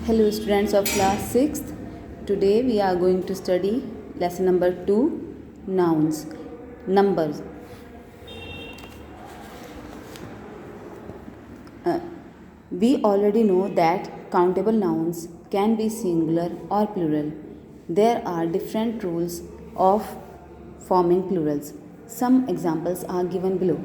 Hello students of class 6th. Today we are going to study lesson number 2, nouns, numbers. We already know that countable nouns can be singular or plural. There are different rules of forming plurals. Some examples are given below.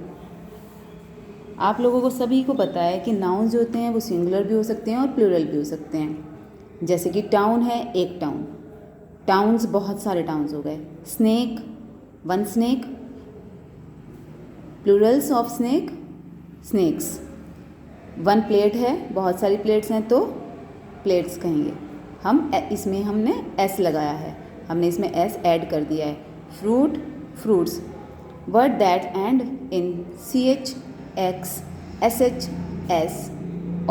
आप लोगों को सभी को पता है कि nouns जो होते हैं वो सिंगुलर भी हो सकते हैं और प्लूरल भी हो सकते हैं। जैसे कि टाउन है, एक टाउन, टाउन्स बहुत सारे टाउन्स हो गए। Snake, one snake, plurals of snake, snakes. One plate है, बहुत सारी प्लेट्स हैं तो प्लेट्स कहेंगे हम। इसमें हमने एस लगाया है, हमने इसमें एस ऐड कर दिया है। Fruit, fruits. Word that end in CH, X, SH, S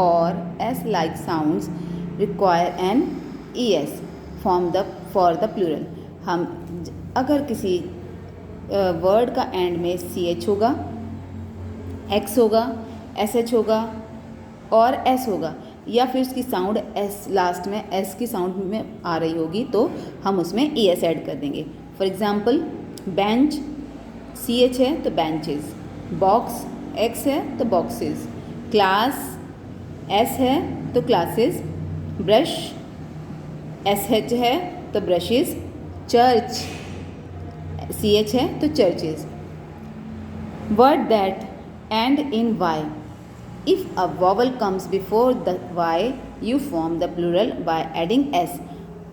or S like sounds require an ES for the plural. हम अगर किसी वर्ड का एंड में CH होगा, X होगा, SH होगा और S होगा, या फिर उसकी साउंड S लास्ट में S की साउंड में आ रही होगी तो हम उसमें ES ऐड कर देंगे। फॉर एग्जाम्पल बेंच, CH है तो बेंचेस। बॉक्स, X है तो बॉक्सेस। क्लास, S है तो क्लासेस। ब्रश, SH है तो ब्रशेस। चर्च, CH है तो churches. Word that end in Y. If a vowel comes before the Y you form the plural by adding S.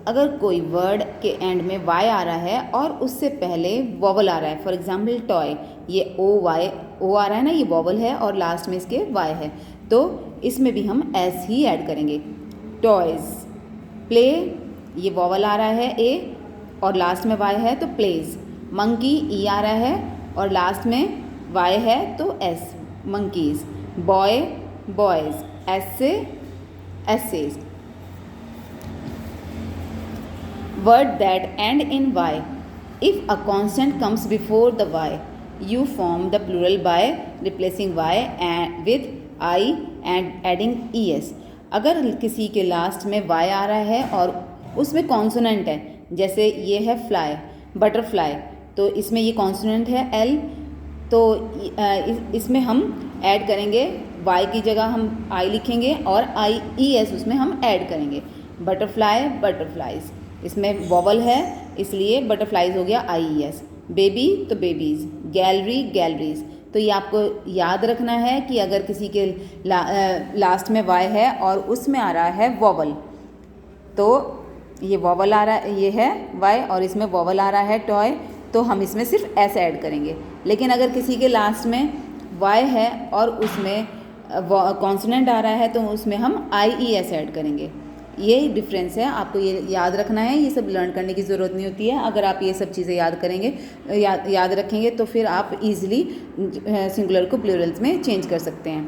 अगर कोई वर्ड के एंड में Y आ रहा है और उससे पहले वॉवल आ रहा है, फॉर एग्जाम्पल टॉय, ये ओ आ रहा है ना, ये वॉवल है और लास्ट में इसके Y है, तो इसमें भी हम S ही ऐड करेंगे। टॉयज़। प्ले, ये वॉवल आ रहा है ए और लास्ट में Y है तो प्लेज। मंकी, ई आ रहा है और लास्ट में Y है तो S, मंकीज़। Boy, boys. ऐसे, essays. Word that end in Y. If a constant comes before the Y, you form the plural by replacing Y with I and adding ES. अगर किसी के last में Y आ रहा है और उसमें consonant है, जैसे ये है फ्लाई, बटरफ्लाई, तो इसमें ये कॉन्सोनेंट है L, तो इसमें हम ऐड करेंगे Y की जगह हम I लिखेंगे और ES उसमें हम ऐड करेंगे। बटरफ्लाई, बटरफ्लाइज, इसमें वॉवल है इसलिए बटरफ्लाइज हो गया IES। बेबी तो बेबीज़। Gallery, galleries. तो ये आपको याद रखना है कि अगर किसी के लास्ट में Y है और उसमें आ रहा है वॉवल, तो ये वॉवल आ रहा है, ये है Y और इसमें वॉवल आ रहा है टॉय, तो हम इसमें सिर्फ S ऐड करेंगे। लेकिन अगर किसी के लास्ट में Y है और उसमें कॉन्सोनेंट आ रहा है तो उसमें हम IES ऐड करेंगे। ये डिफरेंस है, आपको ये याद रखना है। ये सब लर्न करने की ज़रूरत नहीं होती है। अगर आप ये सब चीज़ें याद करेंगे, याद रखेंगे तो फिर आप इजीली सिंगुलर को प्लूरल्स में चेंज कर सकते हैं।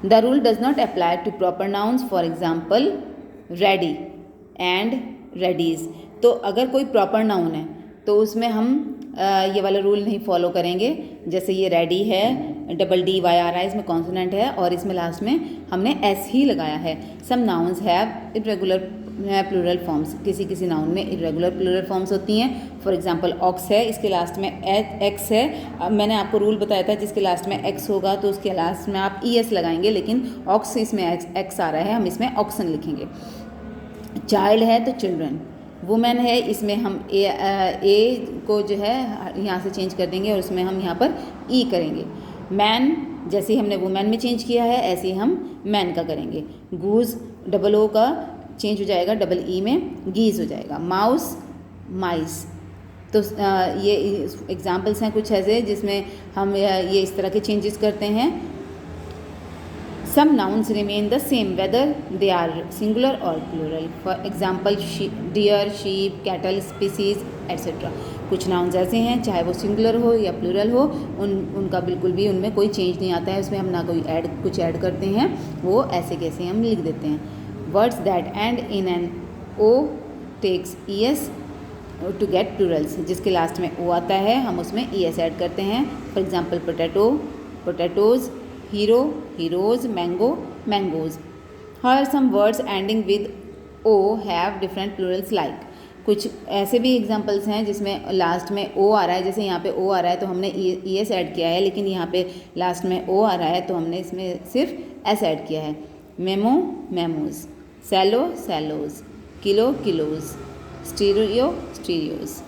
The rule does not apply to proper nouns, for example Reddy and Reddys. तो अगर कोई प्रॉपर नाउन है तो उसमें हम ये वाला रूल नहीं फॉलो करेंगे। जैसे ये रेडी है, डबल DY आ रहा है, इसमें कॉन्सोनेंट है और इसमें लास्ट में हमने S ही लगाया है। Some nouns have irregular plural forms. किसी नाउन में इरेगुलर प्लूरल फॉर्म्स होती हैं। फॉर एग्जांपल ऑक्स है, इसके लास्ट में X है। अब मैंने आपको रूल बताया था जिसके लास्ट में X होगा तो उसके लास्ट में आप ES लगाएंगे, लेकिन ऑक्स इसमें X आ रहा है, हम इसमें ऑक्सन लिखेंगे। चाइल्ड है तो चिल्ड्रन। वुमेन है, इसमें हम ए को जो है यहाँ से चेंज कर देंगे और उसमें हम यहाँ पर ई करेंगे। मैन, जैसे हमने वुमेन में चेंज किया है ऐसे ही हम मैन का करेंगे। गूज, डबल ओ का चेंज हो जाएगा डबल ई में गीज हो जाएगा। माउस, माइस। तो ये एग्जाम्पल्स हैं कुछ ऐसे जिसमें हम ये इस तरह के चेंजेस करते हैं। Some nouns remain the same whether they are singular or plural. For example, deer, sheep, cattle, species, etc. कुछ nouns ऐसे हैं चाहे वो singular हो या plural हो, उनका बिल्कुल भी उनमें कोई change नहीं आता है, उसमें हम ना कोई कुछ ऐड करते हैं, वो ऐसे कैसे हम लिख देते हैं। Words that end in an O takes ES to get plurals. जिसके लास्ट में O आता है हम उसमें ES ऐड करते हैं। For example, potato, potatoes, hero, heroes, mango, mangoes. However, some words ending with O have different plurals like. कुछ ऐसे भी एग्जाम्पल्स हैं जिसमें लास्ट में ओ आ रहा है, जैसे यहाँ पे ओ आ रहा है तो हमने ई एस ऐड किया है, लेकिन यहाँ पे लास्ट में ओ आ रहा है तो हमने इसमें सिर्फ एस ऐड किया है. Memo memos, cello cellos, kilo kilos, stereo stereos.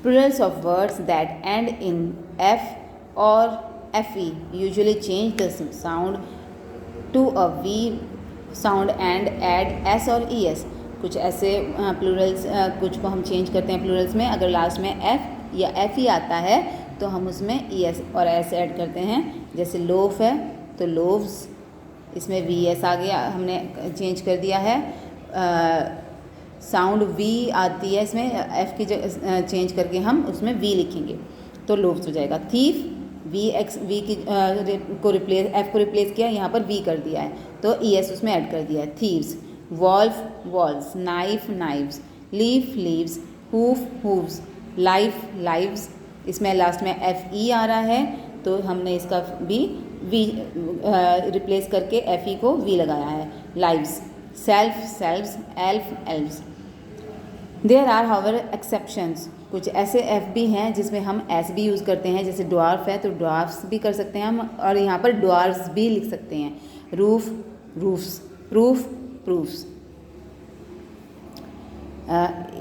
Plurals of words that end in F or FE usually change the sound to a V sound and add S or ES. कुछ ऐसे Plurals कुछ को हम change करते हैं Plurals में. अगर last में F या FE आता है तो हम उसमें ES और S ऐड करते हैं. जैसे लोफ है तो लोव्स, इसमें VS आ गया, हमने चेंज कर दिया है. साउंड V आती है इसमें, F की जगह चेंज करके हम उसमें V लिखेंगे तो लोव्स हो जाएगा. थीफ V की को रिप्लेस, F को रिप्लेस किया, यहाँ पर V कर दिया है तो ES उसमें ऐड कर दिया है. Thieves, wolf wolves, knife knives, leaf leaves, hoof hooves, life lives. इसमें लास्ट में FE आ रहा है तो हमने इसका भी V रिप्लेस करके FE को V लगाया है. Lives, self selves, elf elves. There are however exceptions. कुछ ऐसे एफ भी हैं जिसमें हम एस भी यूज़ करते हैं, जैसे ड्वार्फ है तो ड्वार्फ्स भी कर सकते हैं हम, और यहाँ पर ड्वार्फ्स भी लिख सकते हैं. Roof roofs, proof proofs.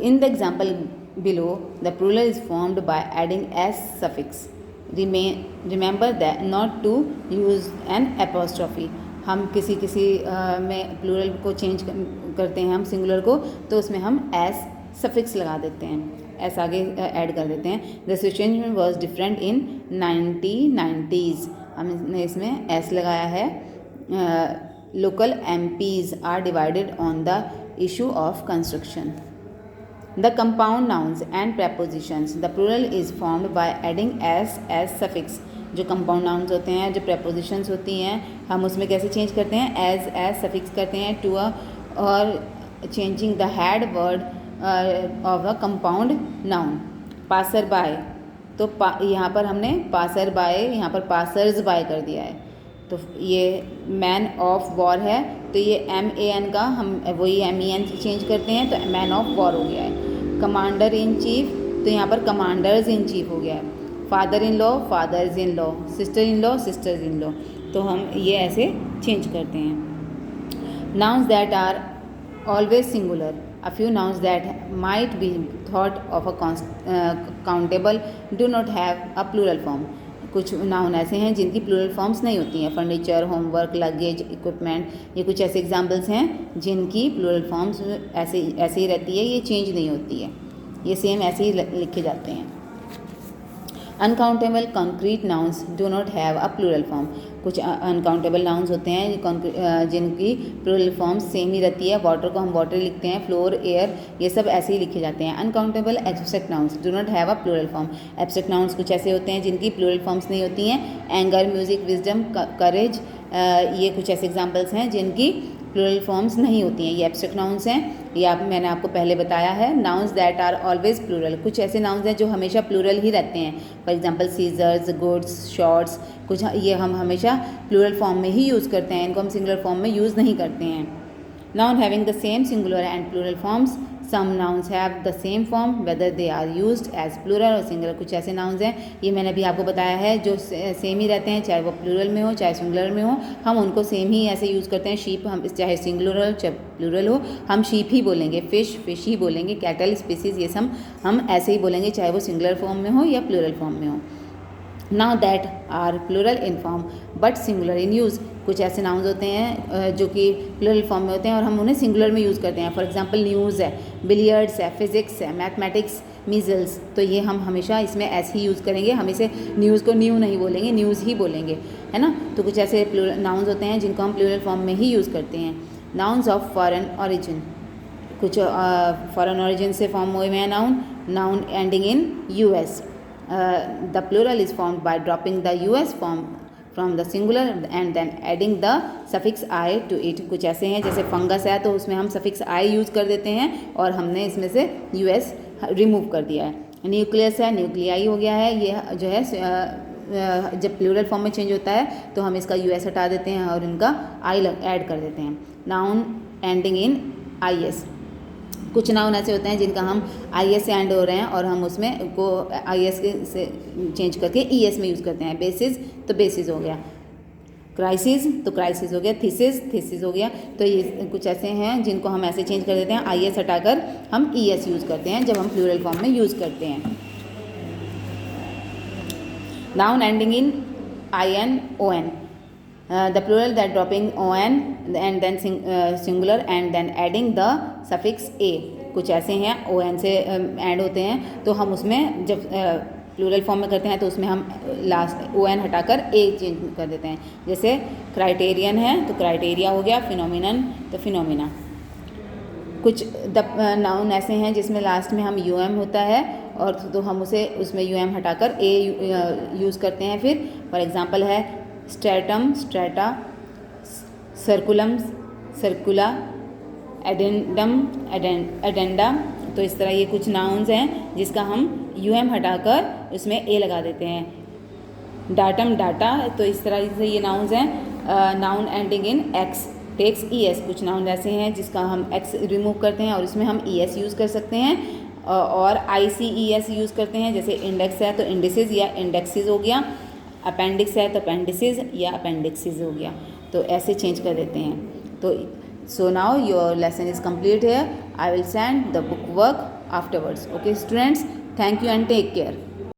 In the example below the plural is formed by adding S suffix. Remember that not to use an apostrophe. हम किसी में प्लूरल को चेंज करते हैं हम सिंगुलर को, तो उसमें हम एस सफिक्स लगा देते हैं, एस आगे ऐड कर देते हैं. The situation was different in 1990s. हमने इसमें एस लगाया है. Local MPs are divided on the issue of construction. The compound nouns and prepositions. The plural is formed by adding S suffix. जो compound nouns होते हैं, जो prepositions होती हैं, हम उसमें कैसे चेंज करते हैं, एज सफिक्स करते हैं टू अ, और changing the head word of a compound noun. Passer by, तो यहाँ पर हमने पासर बाय, यहाँ पर पासर्स बाय कर दिया है. तो ये मैन ऑफ वॉर है तो ये MAN का हम वही MEN चेंज करते हैं तो मैन ऑफ वॉर हो गया है. कमांडर इन चीफ, तो यहाँ पर कमांडर्स इन चीफ हो गया है. Father in law, fathers in law, sister in law, sisters in law. तो हम ये ऐसे चेंज करते हैं. Nouns that are always singular. A few nouns that might be thought of a countable do not have a plural form. कुछ noun ऐसे हैं जिनकी प्लूरल फॉर्म्स नहीं होती हैं. फर्नीचर, होमवर्क, लगेज, इक्विपमेंट, ये कुछ ऐसे एग्जाम्पल्स हैं जिनकी प्लूरल फॉर्म्स ऐसे ही रहती है, ये चेंज नहीं होती है, ये सेम ऐसे ही लिखे जाते हैं. Uncountable concrete nouns do not have a plural form. कुछ अनकाउंटेबल नाउन्स होते हैं जिनकी प्लूरल फॉर्म सेम ही रहती है. वाटर को हम वाटर लिखते हैं, फ्लोर, एयर, ये सब ऐसे ही लिखे जाते हैं. Uncountable abstract nouns do not have a plural form. Abstract nouns कुछ ऐसे होते हैं जिनकी प्लूरल फॉर्म्स नहीं होती हैं. एंगर, म्यूजिक, विजडम, करेज, ये कुछ ऐसे एग्जाम्पल्स हैं जिनकी प्लूरल फॉर्म्स नहीं होती हैं. ये एब्स्ट्रैक्ट नाउन्स हैं, ये मैंने आपको पहले बताया है. Nouns that are always plural. कुछ ऐसे नाउन्स हैं जो हमेशा प्लूरल ही रहते हैं. For example scissors, goods, shorts, कुछ ये हम हमेशा प्लूरल फॉर्म में ही यूज़ करते हैं, इनको हम सिंगुलर फॉर्म में यूज़ नहीं करते हैं. Noun having the same singular and plural forms. Some nouns have the same form whether they are used as plural और सिंगुलर. कुछ ऐसे नाउन्स हैं, ये मैंने अभी आपको बताया है, जो सेम ही रहते हैं, चाहे वो प्लूरल में हो चाहे सिंगुलर में हो, हम उनको सेम ही ऐसे यूज़ करते हैं. शीप, हम चाहे सिंगुलर हो चाहे प्लूरल हो, हम शीप ही बोलेंगे. फिश, फिश ही बोलेंगे. कैटल, स्पीसीज, ये सब हम ऐसे ही बोलेंगे, चाहे वो सिंगुलर फॉर्म में हो या प्लूरल फॉर्म में हो. Noun that are plural in form but singular in use. कुछ ऐसे नाउन्स होते हैं जो कि प्लूरल फॉर्म में होते हैं और हम उन्हें सिंगुलर में यूज़ करते हैं. फॉर एग्जांपल न्यूज़ है, बिलियर्ड्स है, फिजिक्स है, मैथमेटिक्स, मीजल्स, तो ये हम हमेशा इसमें ऐसे ही यूज़ करेंगे. हम इसे न्यूज़ को न्यू नहीं बोलेंगे, न्यूज़ ही बोलेंगे, है ना. तो कुछ ऐसे नाउन्स होते हैं जिनको हम प्लूरल फॉर्म में ही यूज़ करते हैं. Nouns of foreign origin. कुछ फॉरेन ऑरिजिन से फॉर्म हुए हैं noun ending in US. The plural is formed by dropping the US form from the singular and then adding the suffix I to it. कुछ ऐसे हैं, जैसे fungus है तो उसमें हम suffix I यूज़ कर देते हैं और हमने इसमें से US रिमूव कर दिया है. न्यूक्लियस है, न्यूक्लियाई हो गया है, ये जो है जब प्लूरल फॉर्म में चेंज होता है तो हम इसका यूएस हटा देते हैं और इनका आई ऐड कर देते हैं। नाउन एंडिंग इन IS, कुछ नाउन ऐसे होते हैं जिनका हम IS से एंड हो रहे हैं और हम उसमें को IS से चेंज करके ES में यूज़ करते हैं। बेसिस तो बेसिस हो गया, क्राइसिस तो क्राइसिस हो गया, थीसिस हो गया। तो ये कुछ ऐसे हैं जिनको हम ऐसे चेंज कर देते हैं, IS हटाकर हम ES यूज़ करते हैं जब हम प्लूरल फॉर्म में यूज़ करते हैं। Noun ending in IN ON, the plural that dropping on and then singular and then adding the suffix a, कुछ ऐसे हैं ON से ऐड होते हैं तो हम उसमें जब प्लूरल फॉर्म में करते हैं तो उसमें हम लास्ट ON हटाकर a चेंज कर देते हैं। जैसे क्राइटेरियन है तो क्राइटेरिया हो गया, फिनोमिनन तो फिनोमिना। कुछ नाउन ऐसे हैं जिसमें लास्ट में हम UM होता है और तो हम उसे उसमें UM हटाकर a यूज़ करते हैं। फिर फॉर एग्जांपल है स्ट्रेटम स्ट्रेटा, सर्कुलम सर्कुला, एडेंडम एडेंडा। तो इस तरह ये कुछ नाउन्स हैं जिसका हम UM हटाकर उसमें a लगा देते हैं। डाटम डाटा, तो इस तरह से ये नाउन्स हैं। Noun ending in X takes ES, कुछ नाउन ऐसे हैं जिसका हम X रिमूव करते हैं और इसमें हम ES यूज़ कर सकते हैं और ICES यूज़ करते हैं। जैसे इंडेक्स है तो इंडिसेस या इंडेक्सेस हो गया, अपेंडिक्स है तो अपेंडिसेस या अपेंडिक्सेस हो गया। तो ऐसे चेंज कर देते हैं। तो so now your lesson is complete है। I will send the book work afterwards. Okay students, thank you and take care.